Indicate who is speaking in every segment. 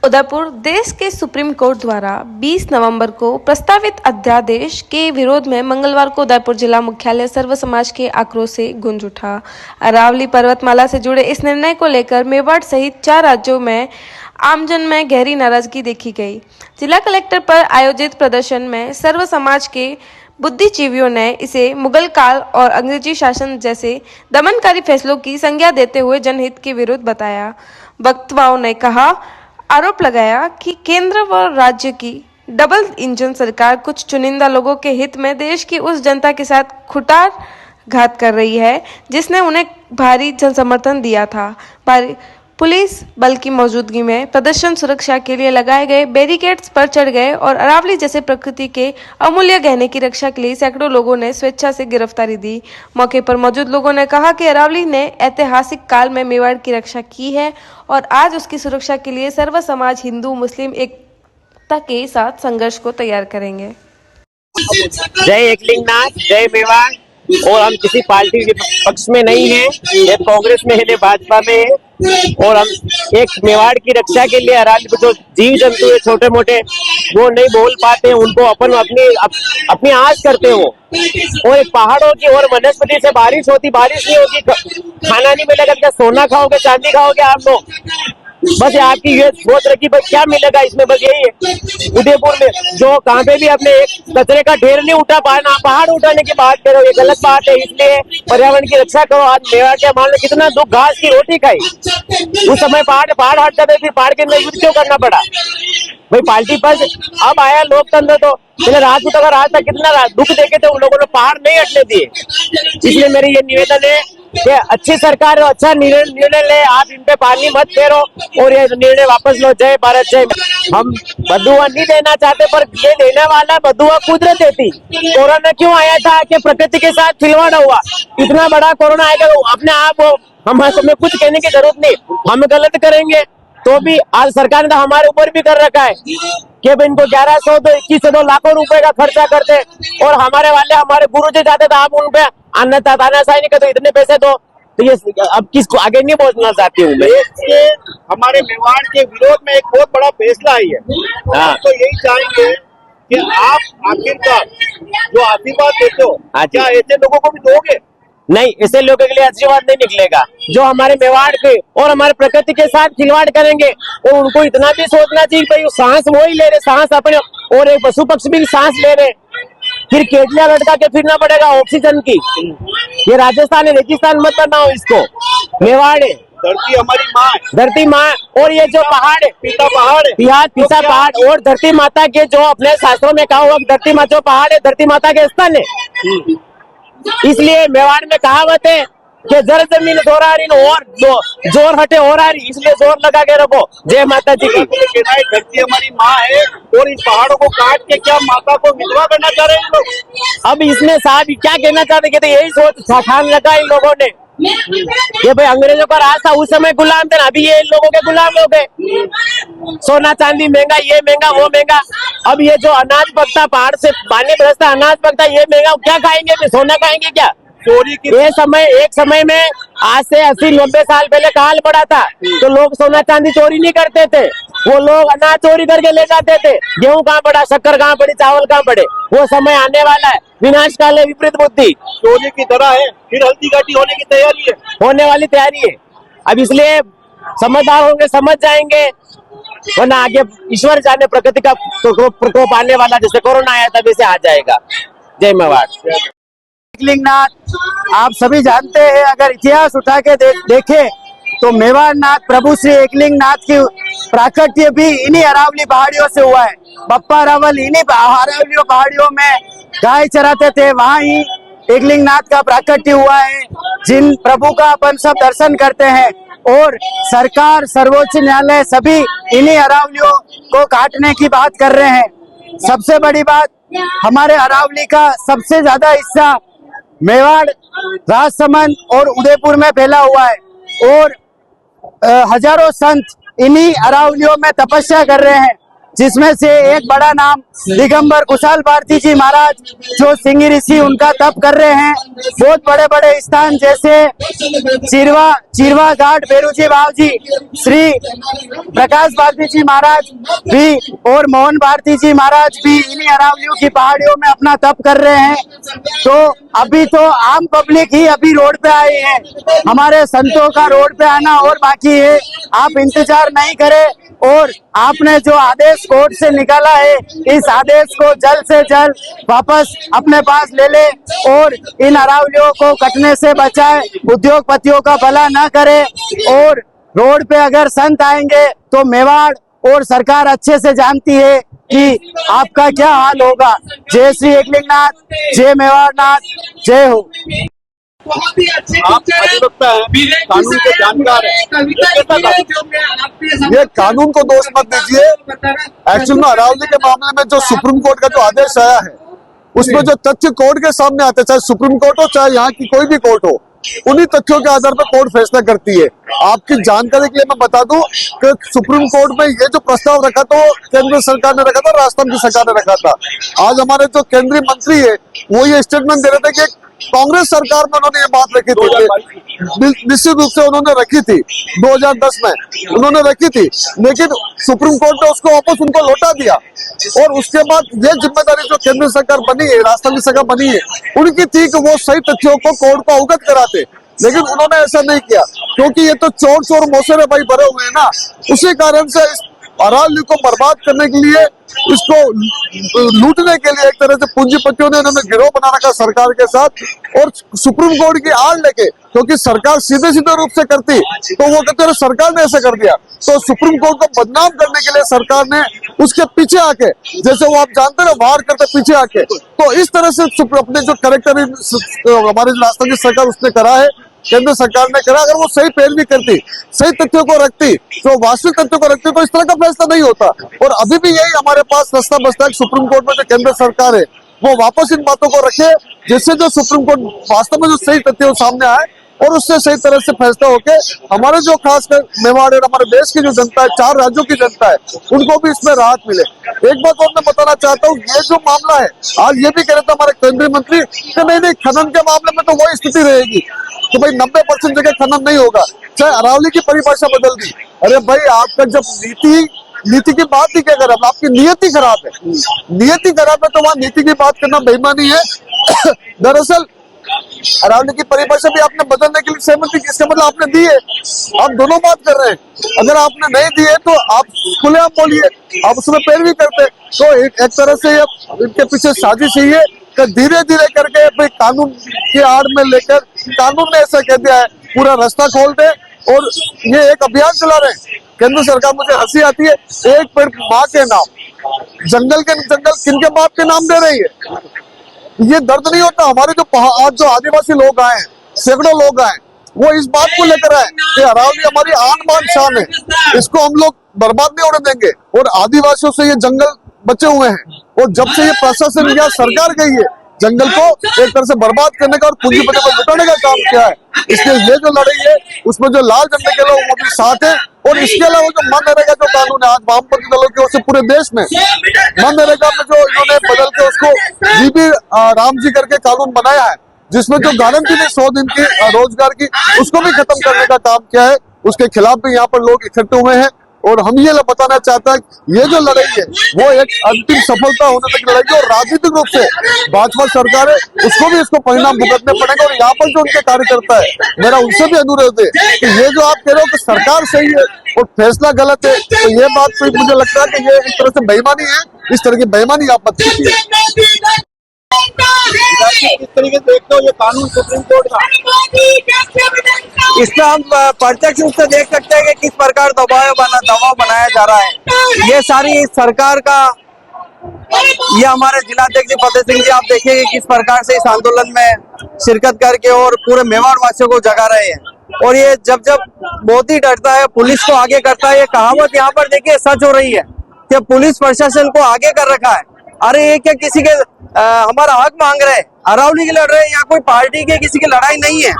Speaker 1: उदयपुर देश के supreme court द्वारा 20 नवंबर को प्रस्तावित अध्यादेश के विरोध में मंगलवार को उदयपुर जिला मुख्यालय सर्व समाज के आक्रोश से गूंज उठा। अरावली पर्वतमाला से जुड़े इस निर्णय को लेकर मेवाड़ सहित 4 राज्यों में आमजन में गहरी नाराजगी देखी गई। जिला कलेक्टर पर आयोजित प्रदर्शन में सर्व समाज के बुद्धिजीवियों ने इसे मुगल काल और अंग्रेजी शासन जैसे दमनकारी फैसलों की संज्ञा देते हुए जनहित के विरुद्ध बताया। वक्ताओं ने आरोप लगाया कि केंद्र व राज्य की डबल इंजन सरकार कुछ चुनिंदा लोगों के हित में देश की उस जनता के साथ कुठारघात कर रही है जिसने उन्हें भारी जनसमर्थन दिया था। पुलिस बल की मौजूदगी में प्रदर्शन सुरक्षा के लिए लगाए गए बैरिकेड्स पर चढ़ गए और अरावली जैसे प्रकृति के अमूल्य गहने की रक्षा के लिए सैकड़ों लोगों ने स्वेच्छा से गिरफ्तारी दी। मौके पर मौजूद लोगों ने कहा कि अरावली ने ऐतिहासिक काल में मेवाड़ की रक्षा की है और आज उसकी सुरक्षा के लिए सर्व समाज हिंदू मुस्लिम एकता के साथ संघर्ष को तैयार करेंगे।
Speaker 2: जय एकलिंगनाथ, जय मेवाड़। और हम किसी पार्टी के पक्ष में नहीं है, ये कांग्रेस में है, ये भाजपा में है। और हम एक मेवाड़ की रक्षा के लिए अरावली जो जीव जंतु है छोटे मोटे वो नहीं बोल पाते, उनको अपनी आस करते हो। और एक पहाड़ों की और वनस्पति से बारिश होती, बारिश नहीं होगी, खाना नहीं मिलेगा, क्या सोना खाओगे, चांदी खाओगे आप लोग? बस आपकी ये सोच रखी, बस क्या मिलेगा इसमें, बस यही है। उदयपुर में जो कहाँ पे भी अपने एक कचरे का ढेर नहीं उठा, पहाड़ उठाने की बात करो, ये गलत बात है। इसलिए पर्यावरण की रक्षा करो। आज मेवाड़ के मान लो कितना दुख, घास की रोटी खाई, उस समय पहाड़ हट जाते, फिर पहाड़ के अंदर युद्ध क्यों करना पड़ा भाई? पार्टी पर अब आया लोकतंत्र, तो पहले राज तक कितना दुख देखे थे, उन लोगों ने पहाड़ नहीं हटने दिए। इसलिए मेरी ये निवेदन है कि अच्छी सरकार अच्छा निर्णय ले, आप इन पे पानी मत फेरो और ये निर्णय वापस लो। जय भारत, जय। हम बदुआ नहीं देना चाहते, पर ये देने वाला बदुआ कुदरत देती। कोरोना क्यों आया था कि प्रकृति के साथ खिलवाड़ हुआ। इतना बड़ा कोरोना आएगा, अपने आप हमें कुछ कहने की जरूरत नहीं। हम गलत करेंगे तो भी आज सरकार ने हमारे ऊपर भी कर रखा है कि इनको 1100 तो 2100 लाखों रुपए का खर्चा करते, और हमारे गुरु जी जाते थे, आप उन पे तानाशाही नहीं करते, इतने पैसे दो। तो ये अब किसको आगे नहीं पहुंचना चाहती हूँ मैं।
Speaker 3: हमारे मेवाड़ के विरोध में एक बहुत बड़ा फैसला आई है।
Speaker 2: हाँ।
Speaker 3: तो यही चाहेंगे कि आप आखिरकार जो आशीर्वाद देते हो, क्या ऐसे लोगों को भी दोगे?
Speaker 2: नहीं, ऐसे लोगों के लिए आशीर्वाद नहीं निकलेगा। जो हमारे मेवाड़ के और हमारे प्रकृति के साथ खिलवाड़ करेंगे, और उनको इतना भी सोचना चाहिए भाई सांस वो ही ले रहे, सांस अपने, और एक पशु पक्षी भी सांस ले रहे, फिर केटलियां लटका के फिरना पड़ेगा ऑक्सीजन की। ये राजस्थान है, रेगिस्तान मत बनाओ इसको। मेवाड़ है,
Speaker 3: धरती हमारी माँ है,
Speaker 2: धरती माँ। और ये जो पहाड़ है,
Speaker 3: पिता पहाड़ है,
Speaker 2: पिता पहाड़, और धरती माता के जो अपने शास्त्रों में कहा हुआ धरती माता जो पहाड़ है, धरती माता के स्थल है। इसलिए मेवाड़ में कहावत है कि जर जमीन जोरारी और जोर हटे हो रही, इसलिए जोर लगा के रखो। जय माता जी की।
Speaker 3: धरती हमारी माँ है, और इन पहाड़ों को काट के क्या माता को विधवा करना चाह रहे हैं लोग?
Speaker 2: अब इसमें साहब क्या कहना चाहते हैं, यही सोच ठान रखा इन लोगों ने ये भाई अंग्रेजों का राज था, उस समय गुलाम थे, अभी ये इन लोगों के गुलाम हो गए। सोना चांदी महंगा, ये महंगा वो महंगा। अब ये जो अनाज पकता, पहाड़ से पानी बरसता, अनाज पकता, ये महंगा, क्या खाएंगे? सोना खाएंगे क्या?
Speaker 3: चोरी की
Speaker 2: एक समय में आज से 80-90 साल पहले काल पड़ा था, तो लोग सोना चांदी चोरी नहीं करते थे, वो लोग अनाज चोरी करके ले जाते थे। गेहूं कहाँ पड़ा, शक्कर कहाँ पड़ी, चावल कहाँ पड़े? वो समय आने वाला है, विनाशकाल है, विपरीत बुद्धि
Speaker 3: चोरी की तरह है, फिर हल्दी घाटी होने की तैयारी है,
Speaker 2: होने वाली तैयारी है। अब इसलिए समझदार होंगे, समझ जाएंगे, वरना आगे ईश्वर जाने प्रकृति का प्रकोप आने वाला, जैसे कोरोना आया था वैसे आ जाएगा। जय मेवाड़।
Speaker 4: एकलिंगनाथ, आप सभी जानते हैं, अगर इतिहास उठा के देखें तो मेवाड़ नाथ प्रभु श्री एकलिंगनाथ की प्राकट्य भी इन्हीं अरावली पहाड़ियों से हुआ है। बप्पा रावल इन्हीं अरावली पहाड़ियों में गाय चराते थे, वहाँ ही एकलिंगनाथ का प्राकट्य हुआ है, जिन प्रभु का अपन सब दर्शन करते हैं। और सरकार, सर्वोच्च न्यायालय सभी इन्हीं अरावलियों को काटने की बात कर रहे हैं। सबसे बड़ी बात, हमारे अरावली का सबसे ज्यादा हिस्सा मेवाड़, राजसमंद और उदयपुर में फैला हुआ है, और हजारों संत इन्हीं अरावलियों में तपस्या कर रहे हैं। जिसमें से एक बड़ा नाम दिगंबर कुशाल भारती जी महाराज, जो सिंह ऋषि उनका तप कर रहे हैं। बहुत बड़े बड़े स्थान जैसे चिरवा घाट बेरूजी बाव जी, श्री प्रकाश भारती जी महाराज भी और मोहन भारती जी महाराज भी इन्हीं अरावलियों की पहाड़ियों में अपना तप कर रहे हैं। तो अभी तो आम पब्लिक ही अभी रोड पे आई है, हमारे संतों का रोड पे आना और बाकी है। आप इंतजार नहीं करें और आपने जो आदेश कोर्ट से निकाला है, इस आदेश को जल्द से जल्द वापस अपने पास ले ले और इन अरावलियों को कटने से बचाए, उद्योगपतियों का भला न करे। और रोड पे अगर संत आएंगे तो मेवाड़ और सरकार अच्छे से जानती है कि आपका क्या हाल होगा। जय श्री एकलिंगनाथ, जय मेवाड़नाथ, जय हो।
Speaker 3: आप अधिवक्ता हैं, कानून के जानकार हैं, ये कानून को दोष मत दीजिए। एक्चुअल में अरावली के मामले में जो सुप्रीम कोर्ट का जो आदेश आया है, उसमें जो तथ्य कोर्ट के सामने आते, चाहे सुप्रीम कोर्ट हो चाहे यहाँ की कोई भी कोर्ट हो, उन्हीं तथ्यों के आधार पर कोर्ट फैसला करती है। आपकी जानकारी के लिए मैं बता दूं कि सुप्रीम कोर्ट में ये जो प्रस्ताव रखा था वो केंद्र सरकार ने रखा था, राजस्थान की सरकार ने रखा था। आज हमारे जो केंद्रीय मंत्री है वो ये स्टेटमेंट दे रहे थे कि कांग्रेस सरकार में उन्होंने ये बात रखी थी, निश्चित रूप से उन्होंने रखी थी, 2010 में उन्होंने रखी थी, लेकिन सुप्रीम कोर्ट ने उसको वापस उनको लौटा दिया। और उसके बाद ये जिम्मेदारी जो केंद्र सरकार बनी है, राजस्थान की सरकार बनी है, उनकी थी कि वो सही तथ्यों को कोर्ट को अवगत कराते, लेकिन उन्होंने ऐसा नहीं किया, क्योंकि ये तो चोर चोर मौसेरे भाई भरे हुए हैं ना। उसी कारण से इस अरावली को बर्बाद करने के लिए, इसको लूटने के लिए एक तरह से पूंजीपतियों ने इन्होंने गिरोह बना रखा सरकार के साथ। और सुप्रीम कोर्ट की आड़ लेके, क्योंकि सरकार सीधे सीधे रूप से करती तो वो कहते सरकार ने ऐसा कर दिया, तो सुप्रीम कोर्ट को बदनाम करने के लिए सरकार ने उसके पीछे आके, जैसे वो आप जानते हैं वार करते पीछे आके, तो इस तरह से अपने जो कैरेक्टर हमारे राजस्थान की सरकार उसने करा है, केंद्र सरकार ने करा। अगर वो सही पैरवी करती, सही तथ्यों को रखती, तो वास्तविक तथ्यों को रखती, तो इस तरह का फैसला नहीं होता। और अभी भी यही हमारे पास रास्ता बचता है, सुप्रीम कोर्ट में जो केंद्र सरकार है वो वापस इन बातों को रखे, जिससे जो सुप्रीम कोर्ट वास्तव में जो सही तथ्य सामने आए और उससे सही तरह से फैसला होके हमारे जो खासकर मेवाड़ और हमारे देश की जो जनता है, 4 राज्यों की जनता है, उनको भी इसमें राहत मिले। एक बात और मैं बताना चाहता हूँ, ये जो मामला है, आज ये भी कह रहे थे हमारे केंद्रीय मंत्री कि नहीं खनन के मामले में तो वही स्थिति रहेगी कि भाई 90% जगह खनन नहीं होगा, चाहे अरावली की परिभाषा बदल दी। अरे भाई, आपका जब नीति की बात ही क्या कर, आपकी नियति खराब है, नियति खराब है तो वहाँ नीति की बात करना बेईमानी है। दरअसल अरावली की परिभाषा भी आपने बदलने के लिए सहमति, इसका मतलब आपने दी है, आप दोनों बात कर रहे हैं। अगर आपने नहीं दी है तो आप खुलेआम बोलिए, आप उसमें पैरवी करते। तो एक तरह से इनके पीछे साजिश ही है कि धीरे धीरे करके भाई कानून की आड़ में लेकर, कानून ने ऐसा कह दिया है, पूरा रास्ता खोल दे और ये एक अभियान चला रहे हैं केंद्र सरकार। मुझे हंसी आती है, एक पेड़ माँ के नाम, जंगल किनके बाप के नाम दे रही है। ये दर्द नहीं होता? हमारे जो आज जो आदिवासी लोग आए, सैकड़ों लोग आए, वो इस बात को लेकर आए कि अरावली हमारी आन बान शान है, इसको हम लोग बर्बाद नहीं होने देंगे। और आदिवासियों से ये जंगल बचे हुए हैं, और जब से ये प्रशासन या सरकार गई है जंगल को एक तरह से बर्बाद करने का और पूंजीपति को लुटाने का काम किया है। इसलिए ये जो लड़ाई है उसमें जो लाल झंडे के लोग वो भी साथ है। और इसके अलावा जो मनरेगा जो कानून है आज वामपंथी दलों की ओर से पूरे देश में, मनरेगा में जो इन्होंने बदल के उसको जीबी राम जी करके कानून बनाया है, जिसमें जो गारंटी थी 100 दिन की रोजगार की, उसको भी खत्म करने का काम किया है। उसके खिलाफ भी यहाँ पर लोग इकट्ठे हुए हैं। और हम ये बताना चाहते हैं ये जो लड़ाई है वो एक अंतिम सफलता होने तक लड़ाई है। और राजनीतिक रूप से भाजपा सरकार है, उसको भी इसको परिणाम भुगतने पड़ेगा। और यहाँ पर जो उनके कार्यकर्ता है, मेरा उनसे भी अनुरोध है कि ये जो आप कह रहे हो कि सरकार सही है और फैसला गलत है, तो ये बात तो मुझे लगता है कि ये एक तरह से बेईमानी है। इस तरह की बेईमानी आप मत कीजिए।
Speaker 5: किस तरीके से देखते हो ये कानून सुप्रीम कोर्ट का? इसमें हम प्रत्यक्ष रूप से देख सकते हैं कि किस प्रकार दबाव बनाया जा रहा है। ये सारी सरकार का, ये हमारे जिलाध्यक्ष फतेह सिंह जी, आप देखिए किस प्रकार से इस आंदोलन में शिरकत करके और पूरे मेवाड़ वासियों को जगा रहे हैं। और ये जब मोदी डरता है पुलिस को आगे करता है, ये कहावत यहाँ पर देखिए सच हो रही है कि पुलिस प्रशासन को आगे कर रखा है। अरे ये क्या किसी के हमारा हक मांग रहे हैं, अरावली के लड़ रहे हैं, यहाँ कोई पार्टी के किसी की लड़ाई नहीं है,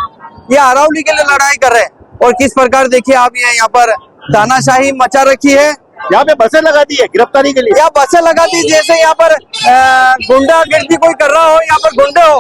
Speaker 5: ये अरावली के लिए लड़ाई कर रहे हैं। और किस प्रकार देखिए आप ये यहाँ पर तानाशाही मचा रखी है
Speaker 3: यहाँ पे बसें लगा दी है गिरफ्तारी के लिए।
Speaker 5: यहाँ बसें लगा दी, जैसे यहाँ पर गुंडागर्दी कोई कर रहा हो, यहाँ पर गुंडे हो।